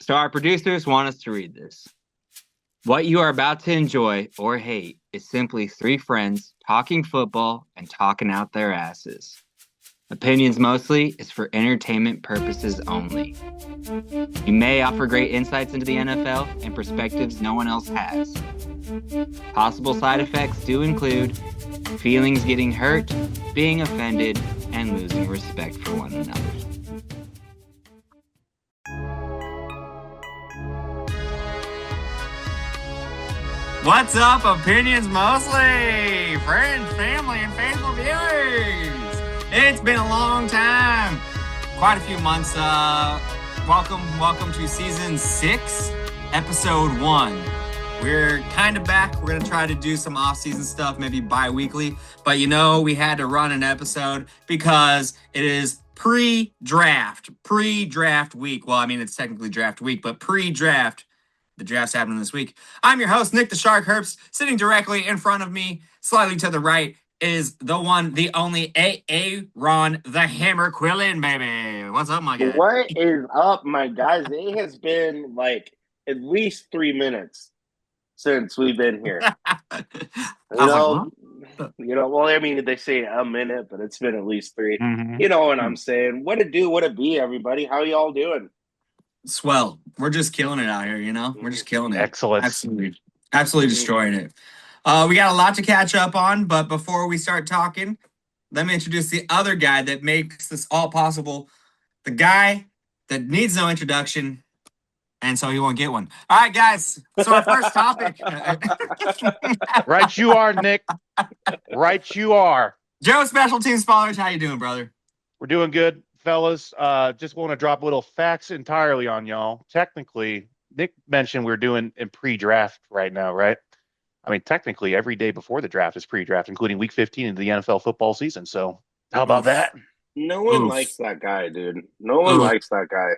So our producers want us to read this. What you are about to enjoy or hate is simply three friends talking football and talking out their asses. Opinions mostly is for entertainment purposes only. You may offer great insights into the NFL and perspectives no one else has. Possible side effects do include feelings getting hurt, being offended, and losing respect for one another. What's up, Opinions Mostly? Friends, family, and faithful viewers. It's been a long time. Quite a few months. Welcome to season 6, episode 1. We're kind of back. We're going to try to do some off-season stuff, maybe bi-weekly. But we had to run an episode because it is pre-draft week. Well, I mean, it's technically draft week, but pre-draft. The draft's happening this week. I'm your host, Nick the Shark Herbst. Sitting directly in front of me, slightly to the right, is the one, the only Ron the Hammer Quillen, baby. What's up, my guy? What is up, my guys? It has been like at least 3 minutes since we've been here. Well, I mean, they say a minute, but it's been at least 3. Mm-hmm. You know what I'm saying? What it do, what it be, everybody? How y'all doing? Swell. We're just killing it out here, We're just killing it. Excellent. Absolutely destroying it. We got a lot to catch up on, but before we start talking, let me introduce the other guy that makes this all possible. The guy that needs no introduction, and so he won't get one. All right, guys. So our first topic. Right you are, Nick. Right you are. Joe, Special Teams Spoilers, how you doing, brother? We're doing good, fellas. Just want to drop little facts entirely on y'all. Technically, Nick mentioned we're doing in pre-draft right now, right? I mean, technically, every day before the draft is pre-draft, including week 15 of the NFL football season. So how about that? No one likes that guy, dude. No one likes that guy.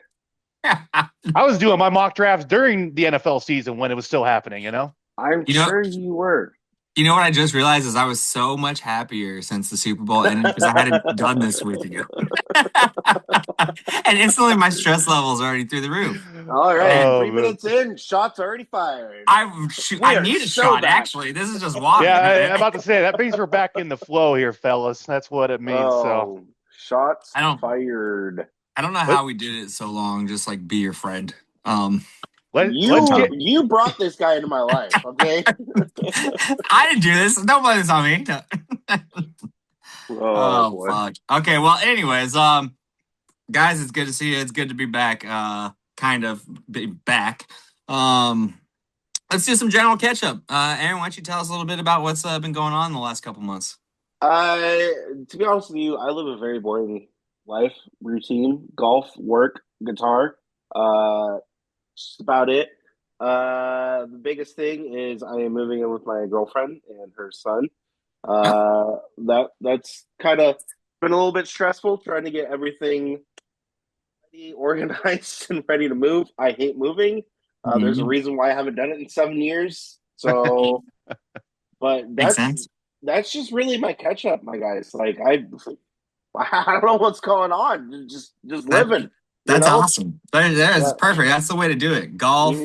I was doing my mock drafts during the NFL season when it was still happening, I'm sure you were. You know what I just realized is I was so much happier since the Super Bowl ended because I hadn't done this with you. And instantly my stress levels are already through the roof. All right, 3 minutes in, shots already fired. I need a shot, actually. This is just water. Yeah, I'm about to say, that means we're back in the flow here, fellas. That's what it means. So shots fired. I don't know how we did it so long, just like be your friend. You brought this guy into my life, okay? I didn't do this. Don't blame this on me. Oh fuck. Okay, well, anyways, guys, it's good to see you. It's good to be back. Kind of be back. Let's do some general catch up. Aaron, why don't you tell us a little bit about what's been going on in the last couple months? To be honest with you, I live a very boring life routine: golf, work, guitar. Just about it. The biggest thing is I am moving in with my girlfriend and her son. That's kind of been a little bit stressful trying to get everything ready, organized, and ready to move. I hate moving. There's a reason why I haven't done it in 7 years. So, but that's just really my catch up, my guys. Like I don't know what's going on. Just living. That's awesome. That is perfect. That's the way to do it. Golf,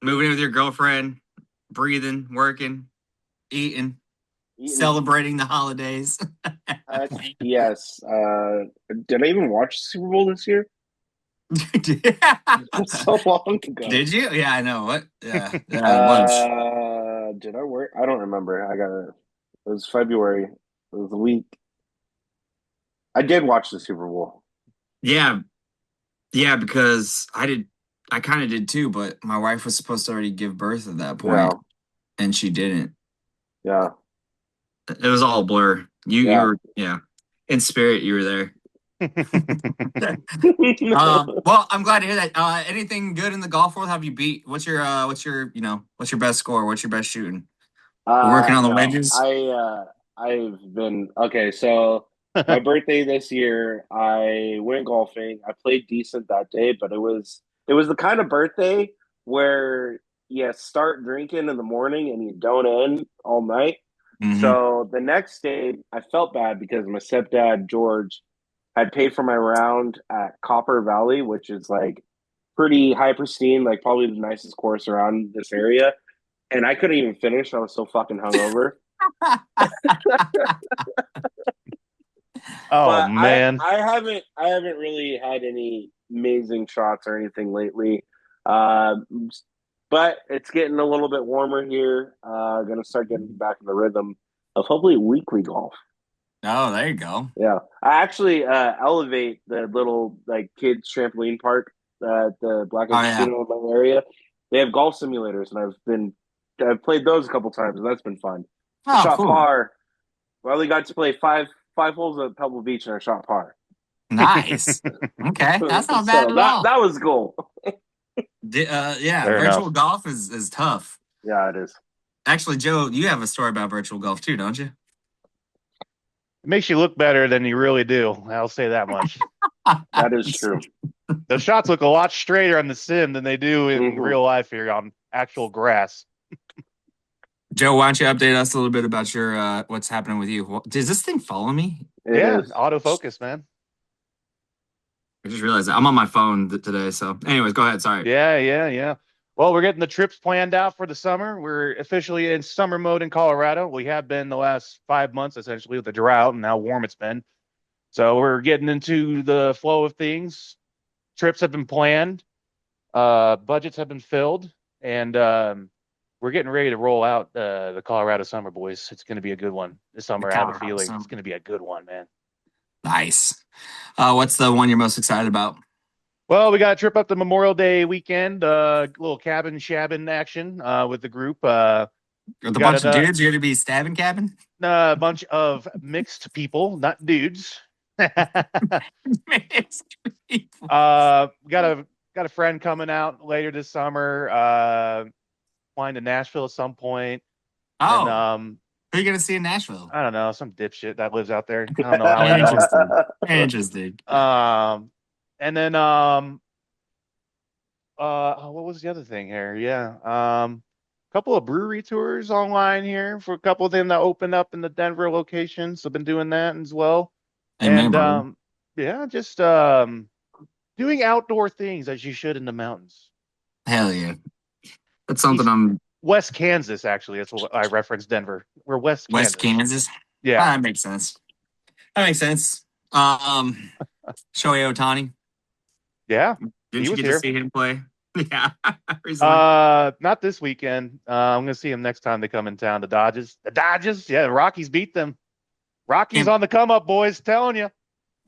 moving in with your girlfriend, breathing, working, eating, celebrating the holidays. Yes. Did I even watch the Super Bowl this year? So long ago. Did you? Yeah, I know. What? Yeah. Did I work? I don't remember. It was February. It was a week. I did watch the Super Bowl. Yeah, because I kind of did too, but my wife was supposed to already give birth at that point, and she didn't. Yeah. It was all a blur. You were, in spirit, you were there. Well, I'm glad to hear that. Anything good in the golf world? Have you beat? What's your best score? What's your best shooting? Working on the wedges? I've been, okay, so my birthday this year, I went golfing. I played decent that day, but it was the kind of birthday where you start drinking in the morning and you don't end all night. Mm-hmm. So the next day, I felt bad because my stepdad, George, had paid for my round at Copper Valley, which is like pretty high pristine, like probably the nicest course around this area. And I couldn't even finish. I was so fucking hungover. Oh But man. I haven't really had any amazing shots or anything lately. Um, but it's getting a little bit warmer here. Gonna start getting back in the rhythm of hopefully weekly golf. Oh, there you go. Yeah, I actually elevate the little like kids trampoline park at the Black Oh Oak yeah. Casino in my area. They have golf simulators, and I've played those a couple times, and that's been fun. Oh, Shot cool. par. We only got to play five holes at Pebble Beach and I shot par. Nice. Okay, that's not bad So at all. that was cool. Yeah, Fair virtual enough. golf is tough. Yeah, it is. Actually, Joe, you have a story about virtual golf too, don't you? It makes you look better than you really do. I'll say that much. That is true. The shots look a lot straighter on the sim than they do in Mhm. real life here on actual grass. Joe, why don't you update us a little bit about your what's happening with you? Does this thing follow me? It Yeah, is. autofocus, man. I just realized that. I'm on my phone today. So, anyways, go ahead. Sorry. Yeah. Well, we're getting the trips planned out for the summer. We're officially in summer mode in Colorado. We have been the last 5 months, essentially, with the drought and how warm it's been. So we're getting into the flow of things. Trips have been planned. Budgets have been filled. And we're getting ready to roll out the Colorado summer, boys. It's going to be a good one this summer. I have a Colorado feeling summer. it's going to be a good one, man. Nice. What's the one you're most excited about? Well, we got a trip up to Memorial Day weekend, little cabin shabbing action with the group. With a got bunch of dudes, you're gonna be stabbing cabin? A bunch of mixed people, not dudes. Mixed people. Got a friend coming out later this summer. Flying to Nashville at some point. Oh, And, who are you gonna see in Nashville? I don't know, some dipshit that lives out there. I don't know how I know. Interesting. And then what was the other thing here? Yeah. Couple of brewery tours online here for a couple of them that opened up in the Denver location. So I've been doing that as well. Amen, And brother. yeah, just doing outdoor things as you should in the mountains. Hell yeah. That's something I'm West Kansas, actually. That's what I referenced Denver. We're West West Kansas. Kansas. Yeah. That makes sense. Shohei Ohtani. Yeah. Didn't He you was get here. to see him play? Yeah. recently? Not this weekend. I'm gonna see him next time they come in town. The Dodgers. Yeah, the Rockies beat them. Rockies Can't- on the come up, boys. Telling you.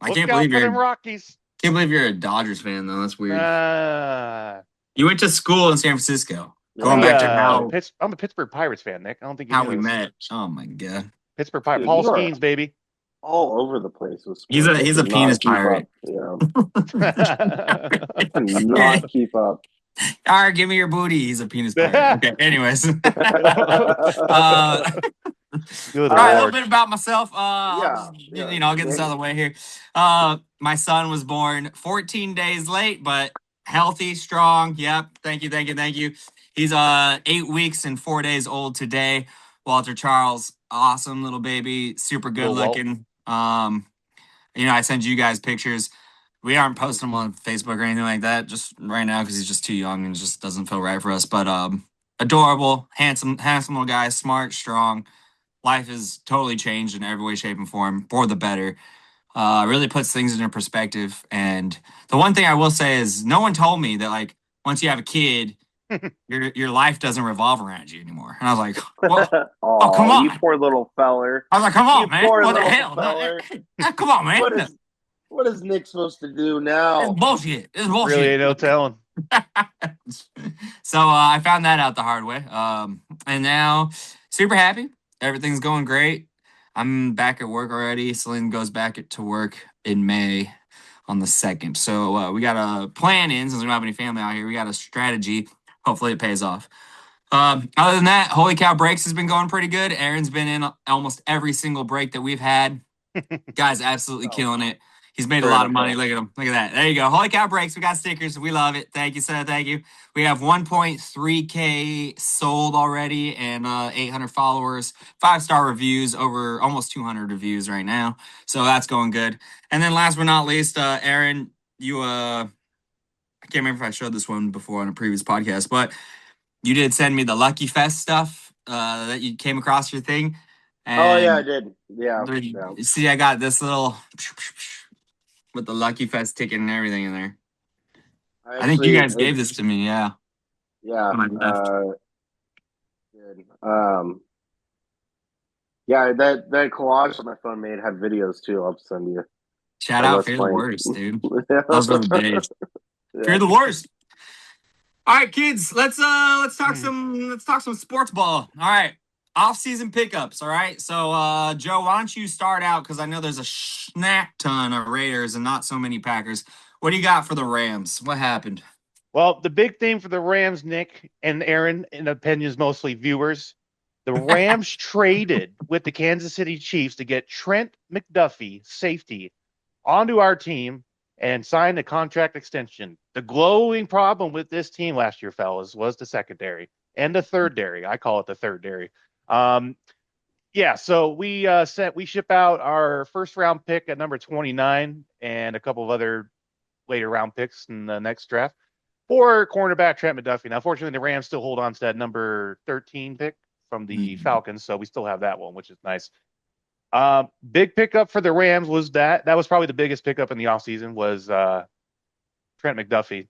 I Look can't out believe for you're them Rockies. you're a Dodgers fan though. That's weird. Uh, You went to school in San Francisco. Going back to how I'm a Pittsburgh Pirates fan, Nick. I don't think you how knew we this. met. Oh my god. Pittsburgh Pirates. Dude, Paul you are- Skeens, baby. all over the place with He's sports. a I cannot penis keep pirate. up. Yeah. I cannot keep up. All right, give me your booty. He's a penis pirate. Okay. Anyways. Good All right, a little Lord. bit about myself. Yeah. I'll get this out of the way here. My son was born 14 days late, but healthy, strong. Yep. Thank you. He's 8 weeks and 4 days old today. Walter Charles, awesome little baby, super good Little Walt. looking. I send you guys pictures. We aren't posting them on Facebook or anything like that just right now because he's just too young and it just doesn't feel right for us. But adorable, handsome little guy, smart, strong. Life has totally changed in every way, shape, and form for the better. Really puts things into perspective. And the one thing I will say is no one told me that like once you have a kid, your life doesn't revolve around you anymore. And I was like, well, Oh, come on. you poor little feller. I was like, come on, You man. poor What the little hell? feller. Come on, man. What is Nick supposed to do now? It's bullshit. It's bullshit. Really ain't no telling. So I found that out the hard way. And now super happy. Everything's going great. I'm back at work already. Celine goes back to work in May on the 2nd. So we got a plan in since we don't have any family out here. We got a strategy. Hopefully it pays off. Other than that, Holy Cow Breaks has been going pretty good. Aaron's been in almost every single break that we've had. Guy's absolutely killing it. He's made a lot of money. Look at him. Look at that. There you go. Holy Cow Breaks. We got stickers. We love it. Thank you, sir. Thank you. We have 1.3K sold already and 800 followers, 5-star reviews, over almost 200 reviews right now. So that's going good. And then last but not least, Aaron, you I can't remember if I showed this one before on a previous podcast, but you did send me the Lucky Fest stuff that you came across your thing. Oh yeah, I And did. Yeah. see, I got this little with the Lucky Fest ticket and everything in there. I think you guys gave this to me, yeah. Yeah. When I left. Good. Yeah, that collage that my phone made had videos too. I'll send you. Shout Like, out let's Fear the play. Worst, dude. Those were the days. Yeah. Fear the Worst. All right, kids, let's talk some sports ball. All right. Off-season pickups, all right? So Joe, why don't you start out, because I know there's a snack ton of Raiders and not so many Packers. What do you got for the Rams? What happened? Well, the big thing for the Rams, Nick and Aaron, in opinions mostly viewers, the Rams traded with the Kansas City Chiefs to get Trent McDuffie, safety, onto our team and signed a contract extension. The glowing problem with this team last year, fellas, was the secondary and the third dairy. I call it the third dairy. Yeah, so we ship out our first round pick at number 29 and a couple of other later round picks in the next draft for cornerback Trent McDuffie. Now, fortunately, the Rams still hold on to that number 13 pick from the Falcons, so we still have that one, which is nice. Big pickup for the Rams was that was probably the biggest pickup in the offseason was Trent McDuffie.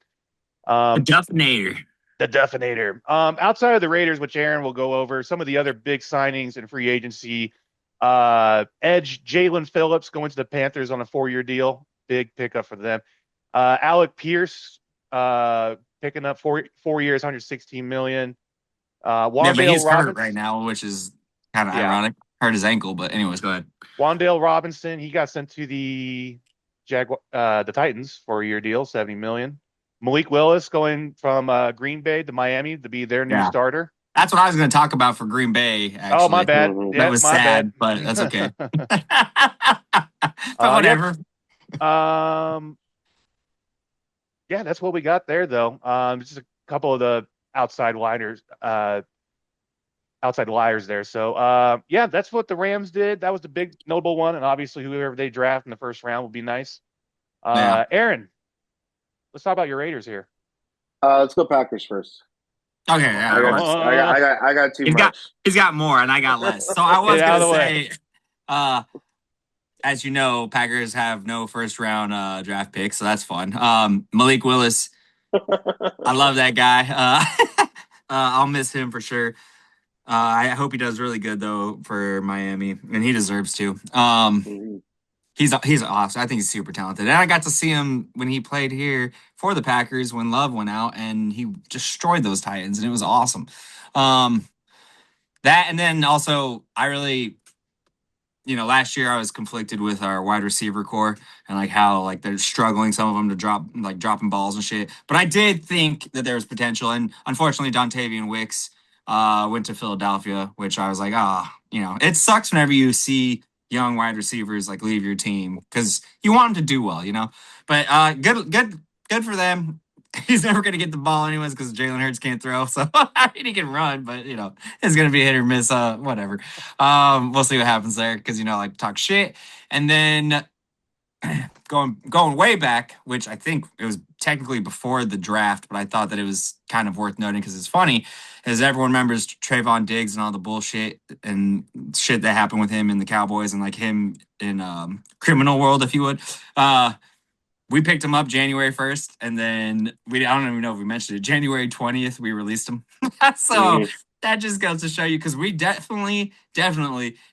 The Duffinator. The Duffinator. Outside of the Raiders, which Aaron will go over, some of the other big signings in free agency. Edge Jalen Phillips going to the Panthers on a 4-year deal. Big pickup for them. Alec Pierce picking up 4 years, $116 million. Yeah, but he's hurt right now, which is kind of ironic. Hurt his ankle, but anyways, go ahead. Wan'Dale Robinson, he got sent to the Titans for a 4-year deal, $70 million. Malik Willis going from Green Bay to Miami to be their new starter. That's what I was going to talk about for Green Bay, actually. Oh, my bad. That was sad, but that's okay. But whatever. Yeah, that's what we got there, though. Just a couple of the outside liars there. So, yeah, that's what the Rams did. That was the big notable one, and obviously whoever they draft in the first round will be nice. Aaron, let's talk about your Raiders here. Let's go Packers first. Okay, yeah. I got too much. He's got more, and I got less. So I was going to say, as you know, Packers have no first-round draft picks, so that's fun. Malik Willis, I love that guy. I'll miss him for sure. I hope he does really good though for Miami, and he deserves to. He's awesome. I think he's super talented, and I got to see him when he played here for the Packers when Love went out, and he destroyed those Titans, and it was awesome. That, and then also I really, last year I was conflicted with our wide receiver core and like how like they're struggling, some of them to dropping balls and shit. But I did think that there was potential, and unfortunately Dontavian Wicks went to Philadelphia, which I was like, it sucks whenever you see young wide receivers like leave your team because you want them to do well, But good for them. He's never going to get the ball anyways because Jalen Hurts can't throw. So I mean, he can run, but it's going to be hit or miss. Whatever. We'll see what happens there because I like to talk shit. And then going way back, which I think it was technically before the draft, but I thought that it was kind of worth noting because it's funny, as everyone remembers Trayvon Diggs and all the bullshit and shit that happened with him in the Cowboys and like him in criminal world, if you would. We picked him up January 1st, and then I don't even know if we mentioned it. January 20th, we released him. So that just goes to show you because we definitely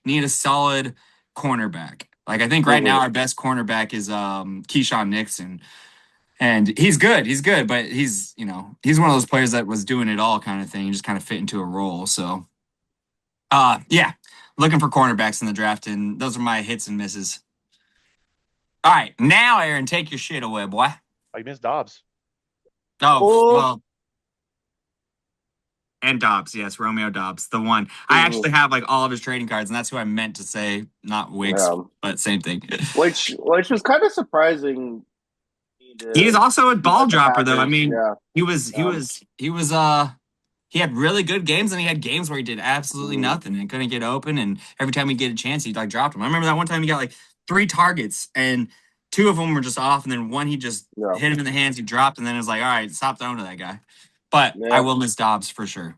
need a solid cornerback. Like I think right now our best cornerback is Keyshawn Nixon. And he's good, but he's one of those players that was doing it all kind of thing, just kind of fit into a role. So yeah, looking for cornerbacks in the draft, and those are my hits and misses. All right, now Aaron, take your shit away, boy. Oh, you missed Dobbs. Oh, well. And Dobbs, yes, Romeo Dobbs, the one. I actually have like all of his trading cards, and that's who I meant to say, not Wicks, but same thing. Which was kind of surprising. He's also a ball dropper, though. I mean, he had really good games, and he had games where he did absolutely nothing and couldn't get open. And every time he'd get a chance, he'd like dropped him. I remember that one time he got like 3 targets, and 2 of them were just off, and then one he just Yeah. hit him in the hands. He dropped, and then it was like, all right, stop throwing to that guy. But Yeah. I will miss Dobbs for sure.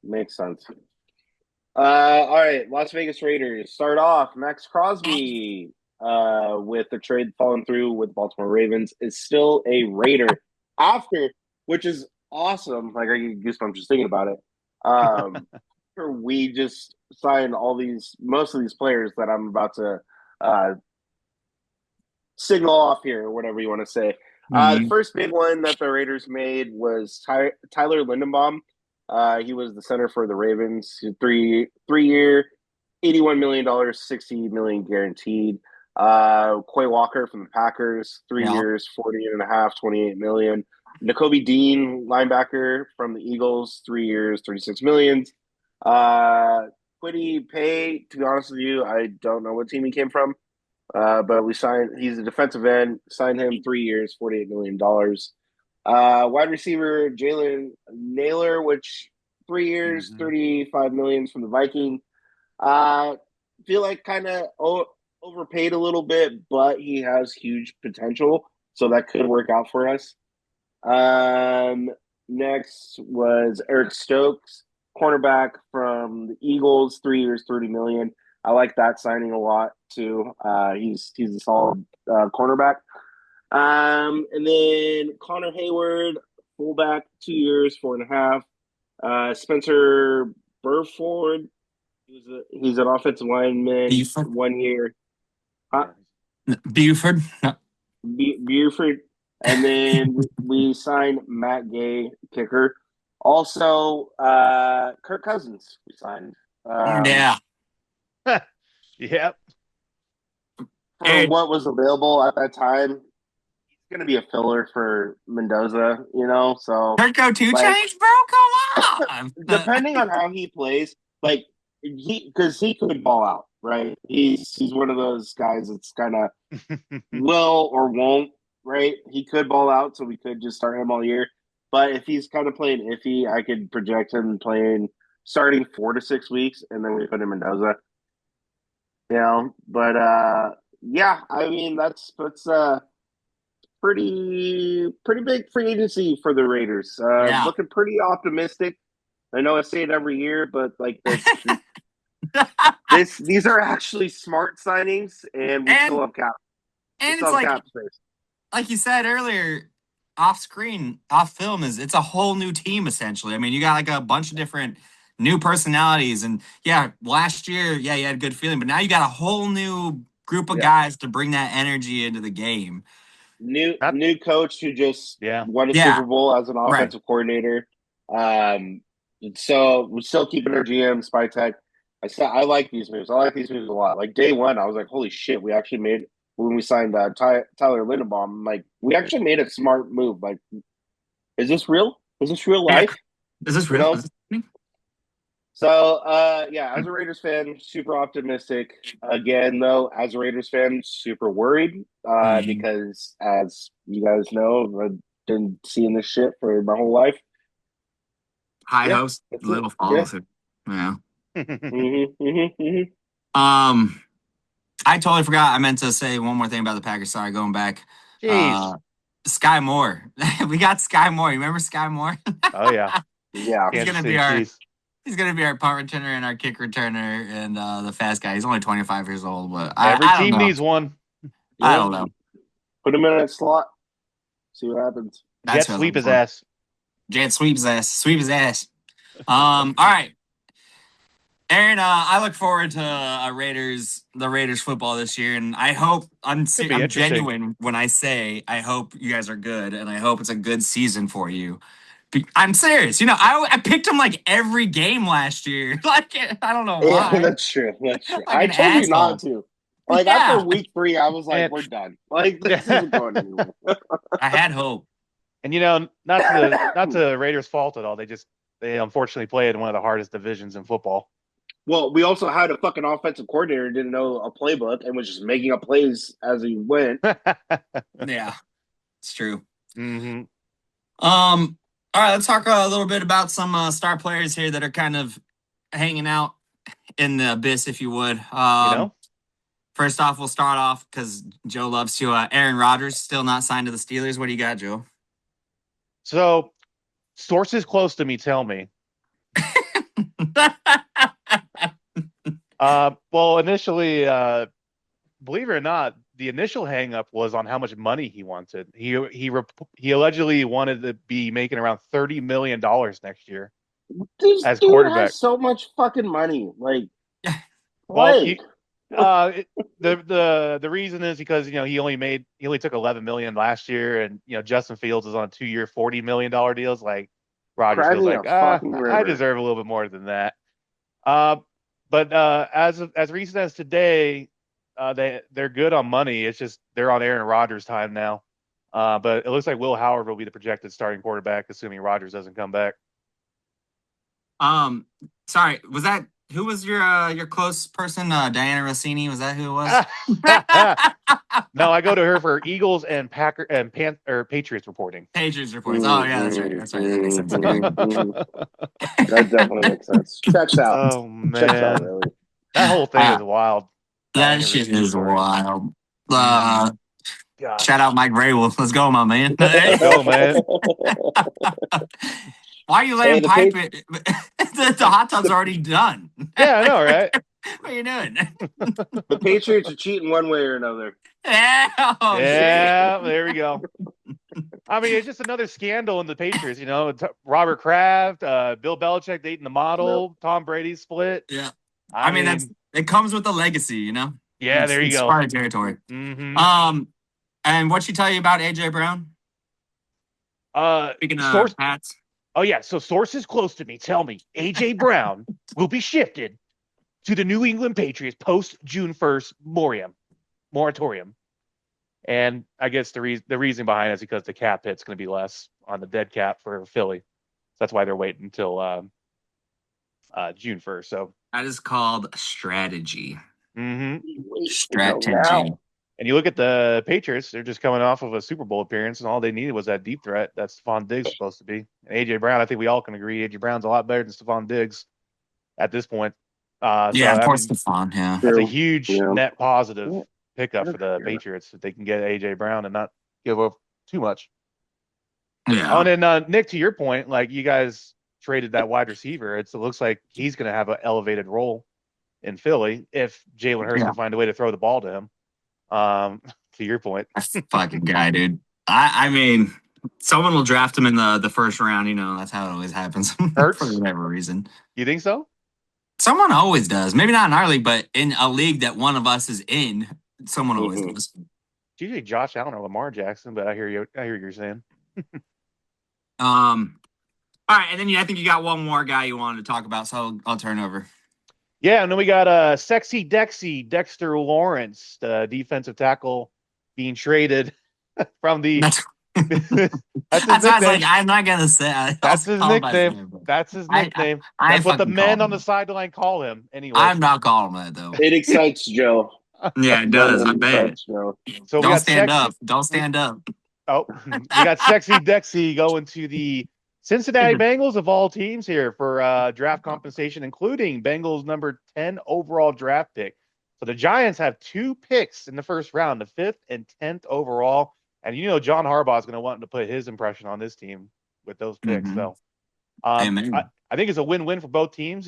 Makes sense. All right, Las Vegas Raiders start off. Max Crosby, with the trade falling through with Baltimore Ravens, is still a Raider after, which is awesome. Like I get goosebumps just thinking about it. After we just signed most of these players that I'm about to signal off here, or whatever you want to say. The first big one that the Raiders made was Tyler Lindenbaum. He was the center for the Ravens. 3-year, $81 million, $60 million guaranteed. Quay Walker from the Packers, 3 years, 40.5, $28 million. Nakobe Dean, linebacker from the Eagles, 3 years, $36 million. Kwity Paye, to be honest with you, I don't know what team he came from. But he's a defensive end, signed him 3 years, $48 million. Wide receiver Jalen Naylor, which 3 years, $35 million from the Vikings. Feel like kind of overpaid a little bit, but he has huge potential, so that could work out for us. Next was Eric Stokes, cornerback from the Eagles, 3 years, $30 million. I like that signing a lot too. He's a solid cornerback. And then Connor Hayward, fullback, 2 years, 4.5. Spencer Burford, he's an offensive lineman, Buford? 1 year. Buford? Buford. And then we signed Matt Gay, kicker. Also, Kirk Cousins we signed. Yeah. Yep. For what was available at that time, he's going to be a filler for Mendoza, so. Kirko 2 change, bro? Come on. Depending on how he plays, because he could ball out, right? He's one of those guys that's kind of will or won't, right? He could ball out, so we could just start him all year. But if he's kind of playing iffy, I could project him starting 4 to 6 weeks, and then we put him in Mendoza. But yeah, I mean that's pretty big free agency for the Raiders. Looking pretty optimistic. I know I say it every year, but these are actually smart signings, and we still have cap. And it's like, space. Like you said earlier, off film it's a whole new team essentially. I mean, you got like a bunch of different new personalities, and last year, you had a good feeling, but now you got a whole new group of guys to bring that energy into the game. New coach who just won a Super Bowl as an offensive coordinator. So we're still keeping our GM Spytech. I like these moves. I like these moves a lot. Like day one, I was like, holy shit, we actually made when we signed Tyler Lindenbaum. Like we actually made a smart move. Like, is this real? Is this real life? Is this real? So, as a Raiders fan, super optimistic. Again, though, as a Raiders fan, super worried because, as you guys know, I've been seeing this shit for my whole life. High hopes, little falls. Yeah. I totally forgot. I meant to say one more thing about the Packers. Sorry, going back. Sky Moore. We got Sky Moore. You remember Sky Moore? Oh yeah. Yeah. He's gonna be our punt returner and our kick returner and the fast guy. He's only 25 years old, but every team needs one. I don't know. Put him in that slot. See what happens. Jet sweep his ass. Jet sweep his ass. Sweep his ass. All right. Aaron, I look forward to the Raiders football this year, and I hope I'm genuine when I say I hope you guys are good, and I hope it's a good season for you. I'm serious. I picked him like every game last year. Like I don't know why. Yeah, that's true. Like I told you not to. Like after week 3, I was like, we're done. Like this isn't going anywhere. I had hope. And not to the Raiders' fault at all. They unfortunately played in one of the hardest divisions in football. Well, we also had a fucking offensive coordinator who didn't know a playbook and was just making up plays as he went. Yeah, it's true. Mm-hmm. All right, let's talk a little bit about some star players here that are kind of hanging out in the abyss, if you would. First off, we'll start off because Joe loves to. Aaron Rodgers still not signed to the Steelers. What do you got, Joe? So, sources close to me tell me. Well, initially, believe it or not, the initial hangup was on how much money he wanted. He allegedly wanted to be making around $30 million next year This as dude quarterback. has so much fucking money. Like, Well, like, the reason is because he only took 11 million last year, and Justin Fields is on a 2-year $40 million deals. Like Rodgers cry feels me like a fucking I river. deserve a little bit more than that. But as recent as today, they're good on money. It's just they're on Aaron Rodgers' time now. But it looks like Will Howard will be the projected starting quarterback, assuming Rodgers doesn't come back. Sorry, who was your close person? Diana Rossini, was that who it was? No, I go to her for Eagles and Patriots reporting. Patriots reports. Oh yeah, that's right. That makes sense. That definitely makes sense. Checks out. Oh man, Checks out, really. that whole thing is wild. That shit is wild. God. Shout out Mike Vrabel. Let's go, my man. Let's go, man. Why are you laying pipe? The hot tub's already done. Yeah, I know, right? What are you doing? The Patriots are cheating one way or another. Yeah, there we go. I mean, it's just another scandal in the Patriots. Robert Kraft, Bill Belichick dating the model, Tom Brady split. Yeah, I mean it comes with the legacy, Yeah, there you it's go. part of territory. Mm-hmm. And what she tell you about AJ Brown? Speaking of Pats. Oh yeah, so sources close to me tell me AJ Brown will be shifted to the New England Patriots post June 1st moratorium. And I guess the reason behind it is because the cap hit's going to be less on the dead cap for Philly. So that's why they're waiting until June 1st. So that is called strategy. Strategy. And you look at the Patriots, they're just coming off of a Super Bowl appearance, and all they needed was that deep threat that Stephon Diggs is supposed to be. And A.J. Brown, I think we all can agree, A.J. Brown's a lot better than Stephon Diggs at this point. Stephon, yeah. That's a huge net positive pickup for the Patriots if they can get A.J. Brown and not give up too much. Yeah. Oh, and then, Nick, to your point, like you guys traded that wide receiver. It looks like he's going to have an elevated role in Philly if Jalen Hurts can find a way to throw the ball to him. To your point, that's the fucking guy, dude. I mean, someone will draft him in the first round. That's how it always happens. Hurts? For whatever reason. You think so? Someone always does. Maybe not in our league, but in a league that one of us is in, someone always does. It's usually Josh Allen or Lamar Jackson, but I hear you're saying. All right, and then I think you got one more guy you wanted to talk about, so I'll turn over. Yeah, and then we got Sexy Dexter Lawrence, the defensive tackle, being traded from the. That's his nickname. I'm not gonna say. That's his nickname. That's his nickname. That's what the men on the sideline call him. Anyway, I'm not calling that though. It excites Joe. Yeah, it does. I bet. So don't stand up. Don't stand up. Oh, we got Sexy Dexy going to the Cincinnati Bengals of all teams here for draft compensation, including Bengals number 10 overall draft pick. So the Giants have 2 picks in the first round, the 5th and 10th overall. And John Harbaugh is going to want to put his impression on this team with those picks. So I think it's a win-win for both teams.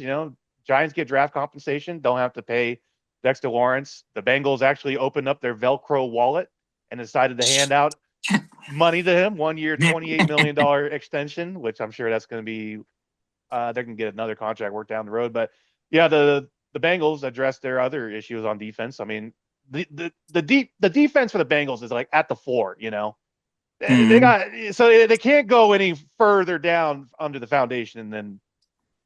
Giants get draft compensation, don't have to pay Dexter Lawrence. The Bengals actually opened up their Velcro wallet and decided to hand out money to him, 1 year, $28 million extension, which I'm sure that's going to be, they can get another contract worked down the road. But yeah, the Bengals addressed their other issues on defense. I mean, the defense for the Bengals is like at the floor, they got, so they can't go any further down under the foundation than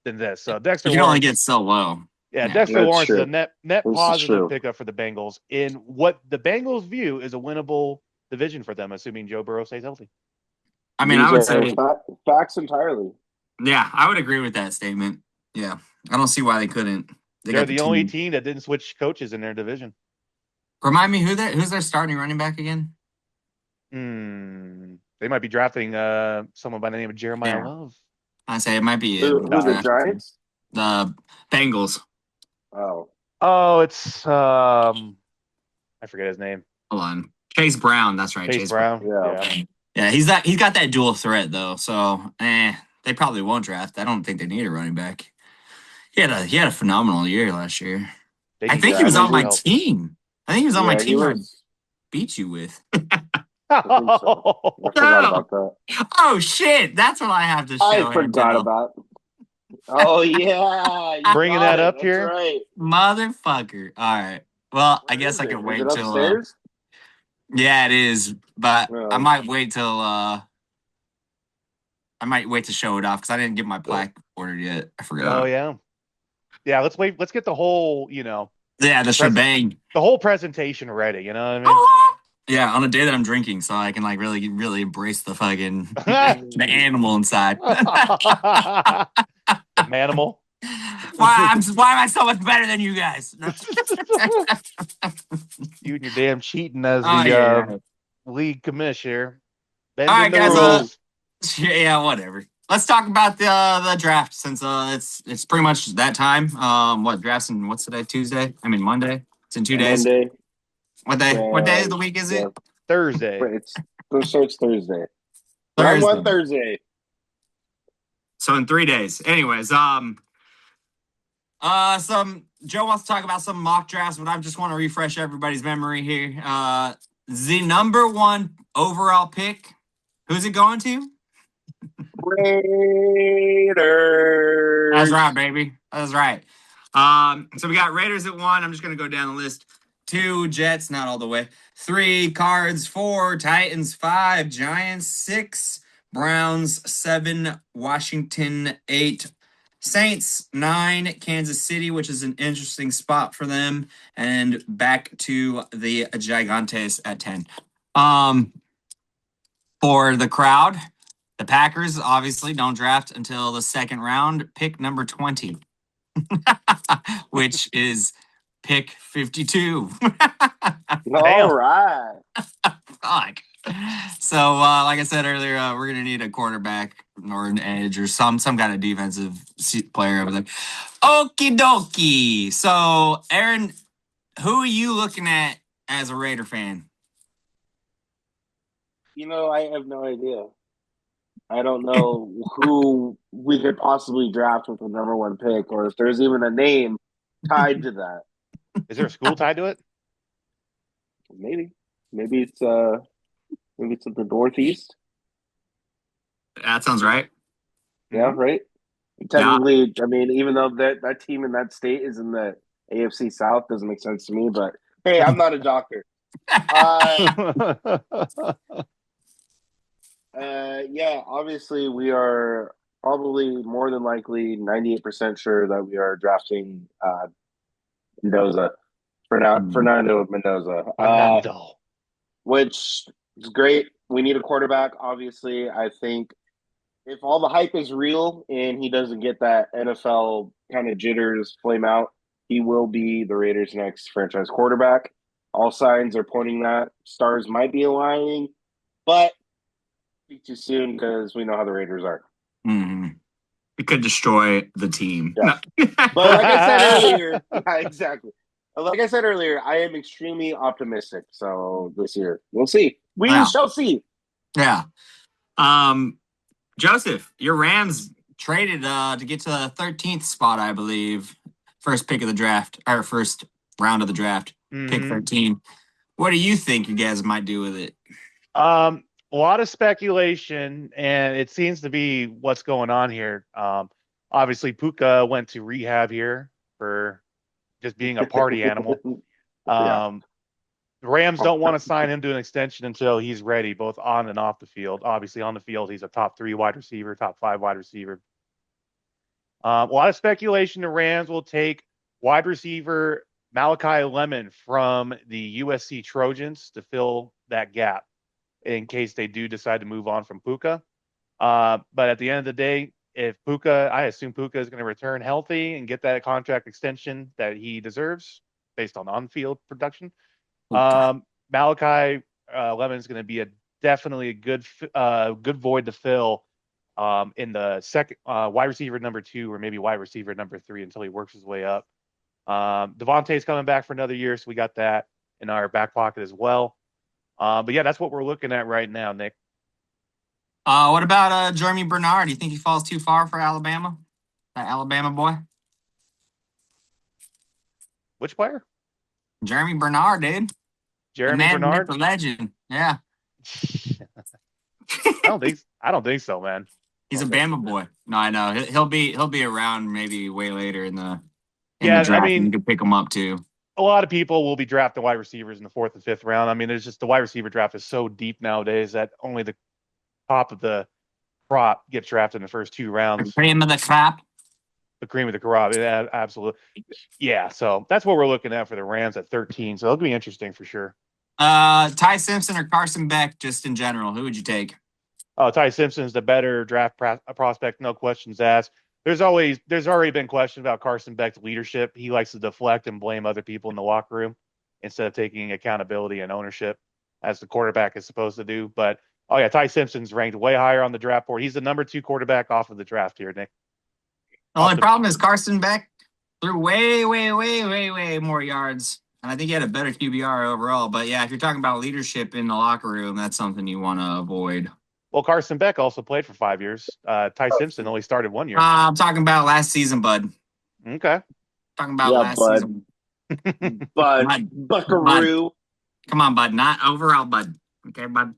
this. So Dexter, you can only get so low. Yeah, Dexter Lawrence is a net positive pickup for the Bengals in what the Bengals view is a winnable division for them, assuming Joe Burrow stays healthy. I mean, I would say facts entirely. Yeah, I would agree with that statement. Yeah, I don't see why they couldn't. They're the only team that didn't switch coaches in their division. Remind me who's their starting running back again? They might be drafting someone by the name of Jeremiah Love. I say it might be the Giants, the Bengals. Oh, it's I forget his name. Hold on. Chase Brown. That's right. Chase Brown. Yeah. Yeah, he's got that dual threat though. So, they probably won't draft. I don't think they need a running back. He had a phenomenal year last year. They I can think get he was on my help. team. I think he was on my Yeah, he team I was. beat you with. I think so. I forgot about that. Oh shit! That's what I have to show. I him forgot now. about. Oh yeah, you Bringing got that it. up That's here? right. Motherfucker. All right. Well, I Where guess is I it? can Is wait it till. upstairs? Yeah, it is. But I No. might wait till. I might wait to show it off because I didn't get my plaque ordered yet. I forgot. Oh yeah. Yeah, let's wait. Let's get the whole, Yeah, the shebang. the whole presentation ready. You know what I Yeah, on a day that I'm drinking, so I can like really, really embrace the fucking mean? the animal inside. The manimal. Why am I so much better than you guys? You and your damn cheating as Oh, the yeah. league commissioner. All right, Bending the guys. rules. Yeah, whatever. Let's talk about the draft since it's pretty much that time. What drafts in what's today? Tuesday? I mean Monday. It's in 2 days. Monday. What day? What day of the week is it? Thursday. Wait, it's Thursday. But I want Thursday. So in 3 days. Anyways, some Joe wants to talk about some mock drafts, but I just want to refresh everybody's memory here. The number one overall pick, who's it going to? Raiders. That's right, baby. That's right. So we got Raiders at 1. I'm just gonna go down the list. 2, Jets, not all the way. 3, Cards. 4, Titans. 5, Giants. 6, Browns. 7, Washington. 8, Saints. 9, Kansas City, which is an interesting spot for them. And back to the Gigantes at 10. For the crowd, the Packers obviously don't draft until the second round, pick number 20, which is pick 52. All right. Fuck. So, like I said earlier, we're gonna need a quarterback or an edge or some kind of defensive player over there. Okie dokie. So, Aaron, who are you looking at as a Raider fan? I have no idea. I don't know who we could possibly draft with the number 1 pick, or if there's even a name tied to that. Is there a school tied to it? Maybe it's in the Northeast. That sounds right. Yeah, right. Technically, I mean, even though that team in that state is in the AFC South, doesn't make sense to me. But hey, I'm not a doctor. Yeah, obviously we are probably more than likely 98% sure that we are drafting Mendoza, Fernando Mendoza, which is great. We need a quarterback. Obviously, I think if all the hype is real and he doesn't get that NFL kind of jitters flame out, he will be the Raiders' next franchise quarterback. All signs are pointing that. Stars might be aligning, but too soon because we know how the Raiders are. Mm-hmm. It could destroy the team. Yeah. But like I said earlier, yeah, exactly. Like I said earlier, I am extremely optimistic. So this year, we'll see. We shall see. Yeah. Joseph, your Rams traded to get to the 13th spot, I believe. First pick of the draft, or first round of the draft, pick 13. What do you think you guys might do with it? A lot of speculation, and it seems to be what's going on here. Obviously, Puka went to rehab here for just being a party animal. The Rams don't want to sign him to an extension until he's ready, both on and off the field. Obviously, on the field, he's a top 3 wide receiver, top 5 wide receiver. A lot of speculation the Rams will take wide receiver Malachi Lemon from the USC Trojans to fill that gap in case they do decide to move on from Puka. But at the end of the day, if Puka, I assume Puka is going to return healthy and get that contract extension that he deserves based on on-field production. Malachi Lemon is going to be definitely a good void to fill in the second wide receiver number 2 or maybe wide receiver number 3 until he works his way up. Devontae's coming back for another year, so we got that. in our back pocket as well. But yeah, that's what we're looking at right now, Nick. What about Jeremy Bernard? Do you think he falls too far for Alabama? That Alabama boy? Which player? Jeremy Bernard, dude. Jeremy the man, Bernard? The legend. Yeah. I don't think so, man. He's a Bama boy. No, I know. He'll be around maybe way later in the draft. I mean, you could pick him up too. A lot of people will be drafting wide receivers in the 4th and 5th round. I mean, there's just the wide receiver draft is so deep nowadays that only the top of the crop gets drafted in the first 2 rounds. The cream of the crop. The cream of the crop. Yeah, absolutely. Yeah, so that's what we're looking at for the Rams at 13. So it'll be interesting for sure. Ty Simpson or Carson Beck, just in general, who would you take? Oh, Ty Simpson's the better draft prospect, no questions asked. There's already been questions about Carson Beck's leadership. He likes to deflect and blame other people in the locker room instead of taking accountability and ownership as the quarterback is supposed to do. But oh yeah, Ty Simpson's ranked way higher on the draft board. He's the number 2 quarterback off of the draft here, Nick. The only problem is Carson Beck threw way more yards. And I think he had a better QBR overall. But yeah, if you're talking about leadership in the locker room, that's something you want to avoid. Well, Carson Beck also played for 5 years. Ty Simpson only started 1 year. I'm talking about last season, bud. Okay. Talking about last season. Bud. Buckaroo. Come on, bud. Not overall, bud. Okay, bud.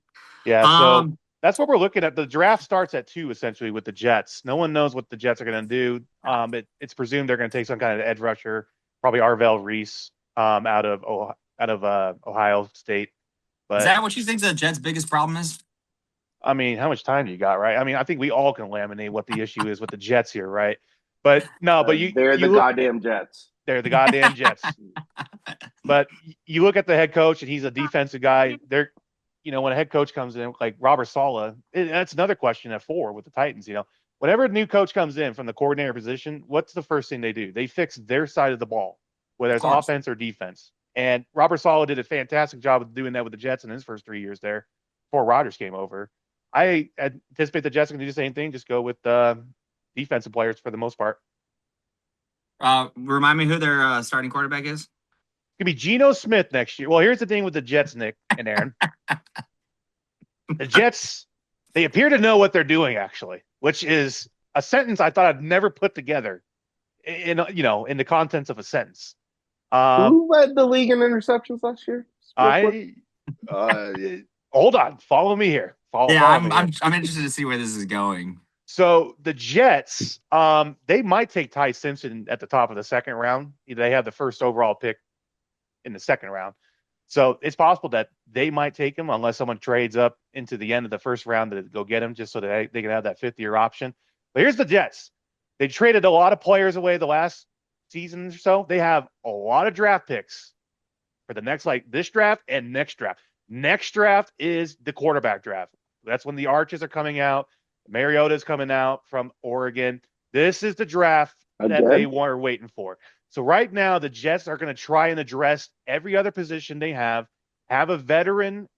Yeah, so that's what we're looking at. The draft starts at 2, essentially, with the Jets. No one knows what the Jets are going to do. It's presumed they're going to take some kind of edge rusher, probably Arvell Reese out of Ohio State. But, is that what you think the Jets' biggest problem is? I mean, how much time do you got, right? I mean, I think we all can laminate what the issue is with the Jets here, right? But no, but they're the goddamn Jets. They're the goddamn Jets. But you look at the head coach, and he's a defensive guy. They're, when a head coach comes in, like Robert Saleh, that's another question at 4 with the Titans. Whenever a new coach comes in from the coordinator position, what's the first thing they do? They fix their side of the ball, whether it's offense or defense. And Robert Saleh did a fantastic job of doing that with the Jets in his first 3 years there before Rodgers came over. I anticipate the Jets are going to do the same thing, just go with defensive players for the most part. Remind me who their starting quarterback is? It's going to be Geno Smith next year. Well, here's the thing with the Jets, Nick and Aaron. The Jets, they appear to know what they're doing, actually, which is a sentence I thought I'd never put together in the contents of a sentence. Who led the league in interceptions last year? Hold on. Follow me here. I'm interested to see where this is going. So the Jets, they might take Ty Simpson at the top of the 2nd round. They have the first overall pick in the 2nd round. So it's possible that they might take him unless someone trades up into the end of the 1st round to go get him just so that they can have that 5th-year option. But here's the Jets. They traded a lot of players away the last season or so. They have a lot of draft picks for the next, this draft and next draft. Next draft is the quarterback draft. That's when the arches are coming out. Mariota's coming out from Oregon. This is the draft that they were waiting for. So right now, the Jets are going to try and address every other position they have a veteran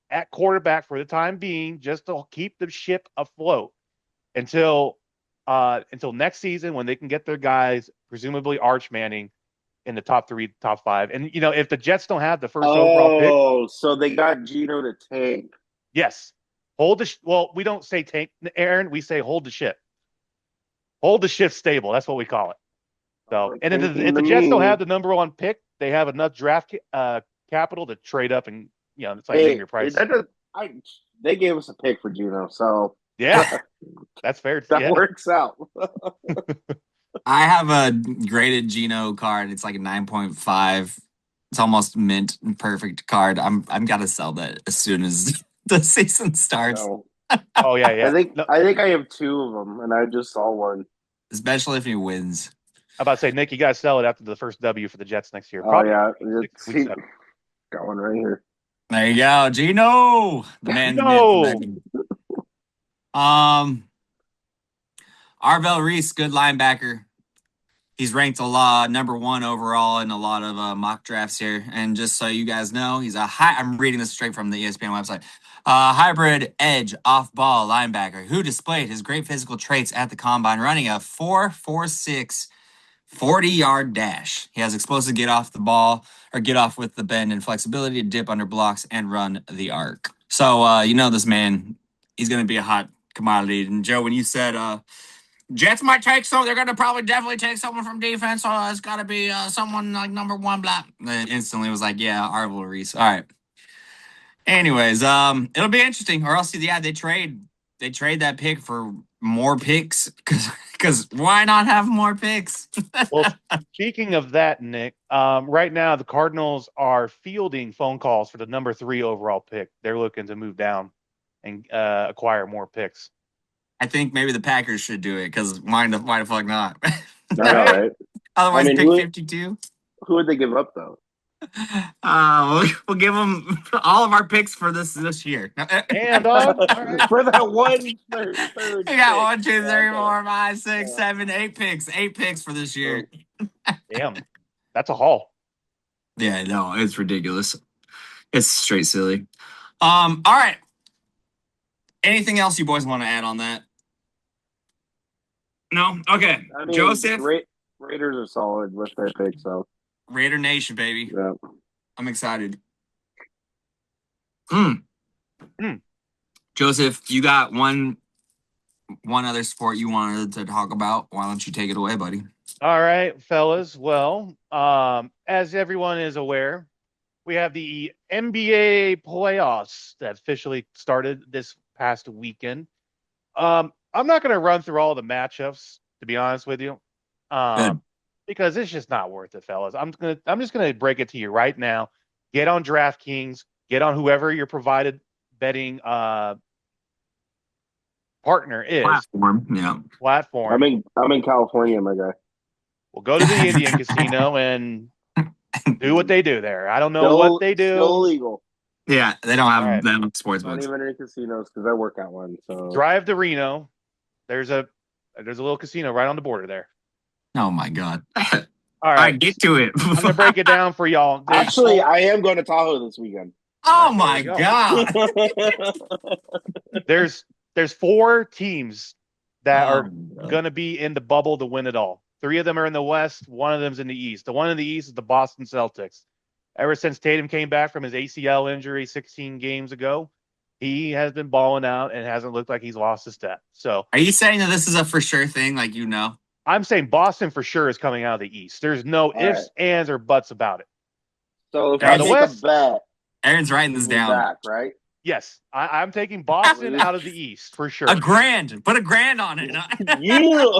at quarterback for the time being, just to keep the ship afloat until next season when they can get their guys, presumably Arch Manning, in the top 3, top 5. And, if the Jets don't have the first overall pick. Oh, so they got Geno to tank. Yes. We don't say tank, Aaron. We say hold the ship. Hold the ship stable. That's what we call it. So, and if the Jets don't have the number 1 pick, they have enough draft capital to trade up and, it's like your price. They gave us a pick for Geno, so. Yeah, that's fair. That works out. I have a graded Geno card. It's like a 9.5. It's almost mint and perfect card. I'm gotta sell that as soon as the season starts. No. Oh yeah. I think I have 2 of them, and I just saw one. Especially if he wins. I'm about to say, Nick, you gotta sell it after the first W for the Jets next year. Probably got one right here. There you go, Geno. The man. Arvell Reese, good linebacker. He's ranked number 1 overall in a lot of mock drafts here. And just so you guys know, he's I'm reading this straight from the ESPN website. Hybrid edge off-ball linebacker who displayed his great physical traits at the combine, running a 4.46 40-yard dash. He has explosive get off the ball or get off with the bend and flexibility to dip under blocks and run the arc. So, this man, he's going to be a hot commodity. And Joe, when you said Jets might take they're going to probably definitely take someone from defense. So it's got to be someone like number one black. Then instantly was like, yeah, Arvil Reese. All right. Anyways, it'll be interesting. Or else, yeah, they trade that pick for more picks because why not have more picks? Well, speaking of that, Nick, right now the Cardinals are fielding phone calls for the number 3 overall pick. They're looking to move down and acquire more picks. I think maybe the Packers should do it because why the fuck not? I know, right? Otherwise, pick 52. Who would they give up though? We'll give them all of our picks for this year. And right. For that one third. We got 1, 2, 3, 4, 5, 6, 7, 8 picks. 8 picks for this year. Damn, that's a haul. Yeah, no, it's ridiculous. It's straight silly. All right. Anything else you boys want to add on that? No? Okay. I mean, Joseph? Raiders are solid with their pick, so. Raider Nation, baby. Yeah. I'm excited. Joseph, you got one other sport you wanted to talk about. Why don't you take it away, buddy? All right, fellas. Well, as everyone is aware, we have the NBA playoffs that officially started this past weekend. I'm not going to run through all the matchups, to be honest with you, because it's just not worth it, fellas. I'm just gonna break it to you right now. Get on DraftKings. Get on whoever your provided betting partner is. Platform, yeah. Platform. I'm in California, my guy. We'll go to the Indian casino and do what they do there. I don't know what they do. Still illegal. Yeah, they don't have Right. them sports Not books. even in casinos because I work at one. So Drive to Reno. There's a little casino right on the border there. Oh my god. All All right, get to it. I'm gonna break it down for y'all. actually, I am going to Tahoe this weekend. Oh my There you god. There's 4 teams that Oh are my God. going to be in the bubble to win it all. 3 of them are in the West. 1 of them's in the East. The one in the East is the Boston Celtics. Ever since Tatum came back from his ACL injury 16 games ago, he has been balling out and hasn't looked like he's lost a step. So Are you saying that this is a for sure thing? Like I'm saying Boston for sure is coming out of the East. There's no ifs, ands, or buts about it. So if Now, I the make West- a bet, Aaron's writing this he's down. back, right? Yes, I'm taking Boston out of the East for sure. $1,000. Put $1,000 on it. Yeah.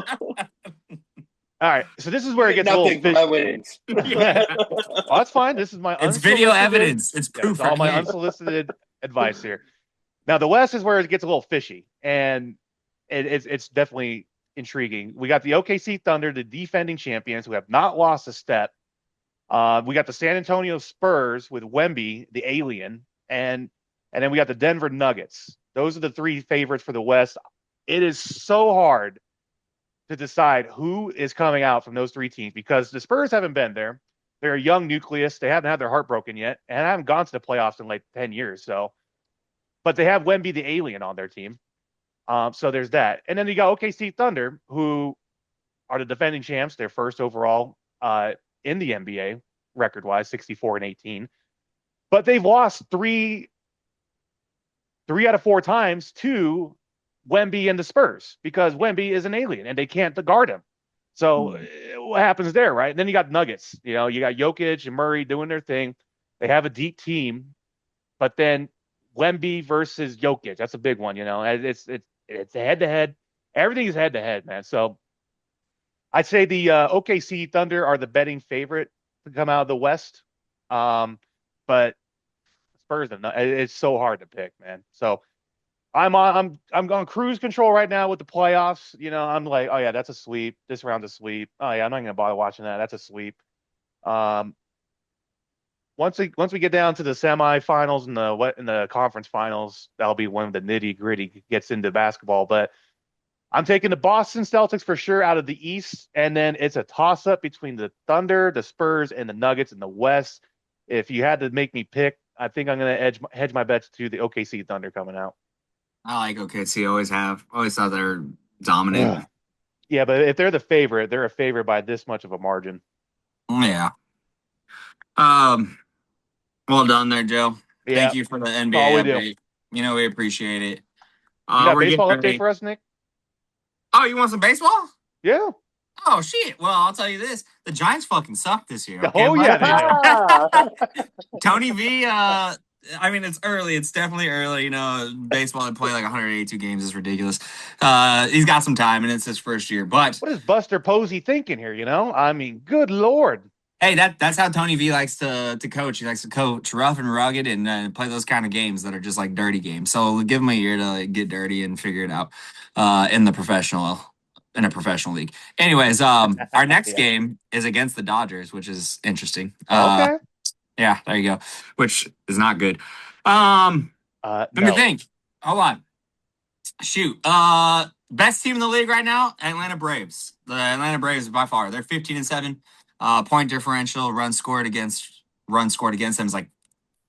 All right, so this is where it gets a Nothing for little my fishy. winnings. Oh, that's fine. This is my It's video unsolicited- evidence. It's Yeah, proof. it's all my right here. unsolicited advice here. Now, the West is where it gets a little fishy, and it's definitely intriguing. We got the OKC Thunder, the defending champions, who have not lost a step. We got the San Antonio Spurs with Wemby, the alien, and then we got the Denver Nuggets. Those are the 3 favorites for the West. It is so hard to decide who is coming out from those 3 teams because the Spurs haven't been there. They're a young nucleus. They haven't had their heart broken yet, and haven't gone to the playoffs in like 10 years. So, but they have Wemby the alien on their team. So there's that. And then you got OKC Thunder, who are the defending champs. They're first overall in the NBA record-wise, 64-18. But they've lost 3 out of 4 times to Wemby and the Spurs because Wemby is an alien and they can't guard him. So what happens there, right? And then you got Nuggets. You got Jokic and Murray doing their thing. They have a deep team, but then Wemby versus Jokic, that's a big one. It's head-to-head. Everything is head-to-head, man. So I'd say the OKC Thunder are the betting favorite to come out of the West. But Spurs, it's so hard to pick, man. So I'm on cruise control right now with the playoffs. I'm like, oh yeah, that's a sweep. This round's a sweep. Oh yeah, I'm not gonna bother watching that. That's a sweep. Once we get down to the semifinals and the conference finals, that'll be when the nitty gritty gets into basketball. But I'm taking the Boston Celtics for sure out of the East, and then it's a toss up between the Thunder, the Spurs, and the Nuggets in the West. If you had to make me pick, I think I'm gonna hedge my bets to the OKC Thunder coming out. I like OKC. Always have. Always thought they're dominant. Yeah, but if they're the favorite, they're a favorite by this much of a margin. Yeah. Well done there, Joe. Yeah, Thank you for the NBA all we do. update. We appreciate it. You got a We're baseball getting update ready. for us, Nick? Oh, you want some baseball? Yeah. Oh shit! Well, I'll tell you this: the Giants fucking suck this year. Okay? Oh, yeah, they do. Tony V. I mean, it's early. It's definitely early. Baseball and play like 182 games is ridiculous. He's got some time, and it's his first year. But What is Buster Posey thinking here? I mean, good Lord. hey, that's how Tony V likes to coach. He likes to coach rough and rugged and play those kind of games that are just like dirty games. So give him a year to get dirty and figure it out in a professional league. Anyways, our next Yeah. game is against the Dodgers, which is interesting. Okay. Yeah, there you go. Which is not good. Let me No. think. Hold on. Shoot. Best team in the league right now, Atlanta Braves. The Atlanta Braves by far. They're 15-7. Point differential, runs scored against them is like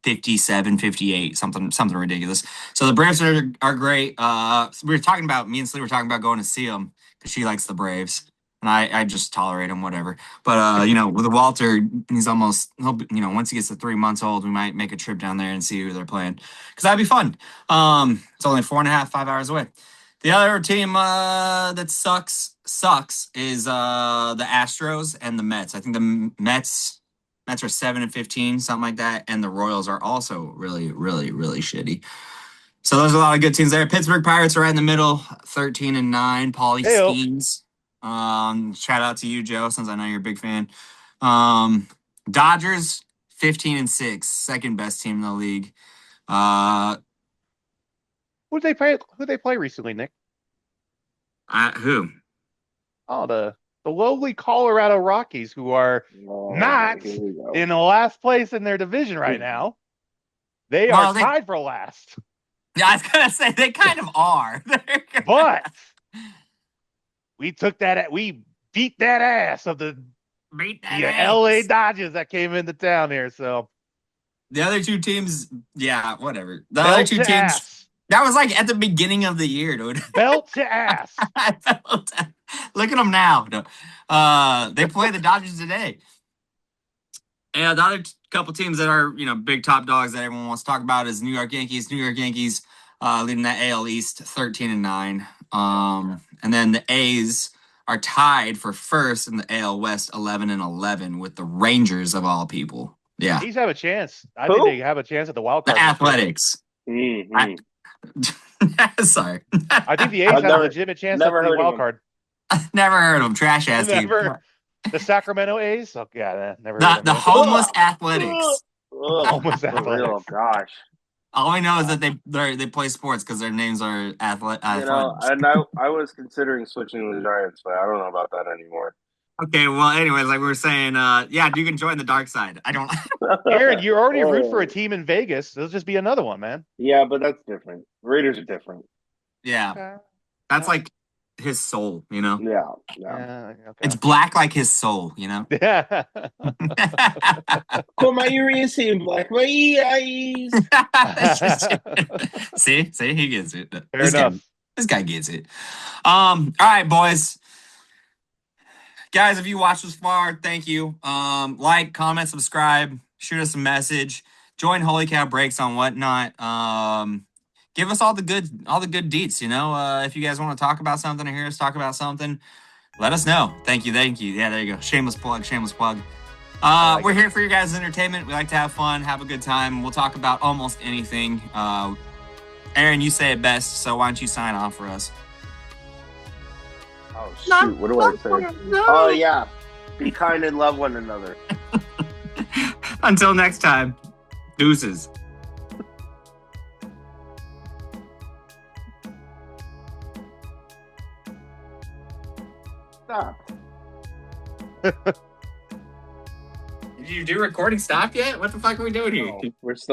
57, 58, something ridiculous. So the Braves are great. We were talking about, me and Slee were talking about going to see them because she likes the Braves. And I just tolerate him, whatever. But, with Walter, once he gets to 3 months old, we might make a trip down there and see who they're playing. Because that'd be fun. It's only 4.5, 5 hours away. The other team that sucks is the Astros and the Mets. I think the Mets are 7-15, something like that. And the Royals are also really, really, really shitty. So there's a lot of good teams there. Pittsburgh Pirates are right in the middle, 13-9. Paulie Hey-o. Skeens. Shout out to you, Joe, since I know you're a big fan. Dodgers 15-6, second best team in the league. Who they play recently, Nick? Who? Oh, the lowly Colorado Rockies, who are not here we go. in the last place in their division right now. They Well, are tied for last. Yeah, I was gonna say they kind of are. But we beat that ass of the Beat that LA ass. Dodgers that came into town here. So The other two teams, yeah, whatever. The belt other two to teams, ass. that was like at the beginning of the year, dude. Belt to ass. Look at them now. No. They play the Dodgers today. And the other couple teams that are, big top dogs that everyone wants to talk about is New York Yankees. New York Yankees leading that AL East 13-9. And then the A's are tied for first in the AL West 11-11 with the Rangers of all people. Yeah. He's have a chance. I Who? think they have a chance at the wild The card. Athletics. Mhm. Sorry. I think the A's I've have never- a legitimate chance at never the heard of wild him. card. Never heard of them. Trash ass team. Never. The Sacramento A's? Oh, yeah, never heard of The them. homeless Athletics. Ugh, Almost for real, Athletics. gosh. All I know is that they play sports because their names are Athletics. And I was considering switching to the Giants, but I don't know about that anymore. Okay, well, anyways, like we were saying, yeah, you can join the dark side. I don't. Aaron, you already root for a team in Vegas. There'll just be another one, man. Yeah, but that's different. Raiders are different. Yeah, that's like his soul, Yeah. Okay. It's black like his soul, Yeah. Put my ears in black, my eyes. See, he gets it. Fair enough. This guy gets it. All right, boys. Guys, if you watched this far, thank you. Like, comment, subscribe, shoot us a message, join Holy Cow Breaks on Whatnot. Give us all the good deets, if you guys want to talk about something or hear us talk about something, let us know. Thank you. Yeah, there you go. Shameless plug. We're here for your guys' entertainment. We like to have fun, have a good time. We'll talk about almost anything. Aaron, you say it best, so why don't you sign off for us? Oh, shoot. What do I say? Oh, yeah. Be kind and love one another. Until next time, deuces. Stop. Did you do recording stop yet? What the fuck are we doing here? We're still.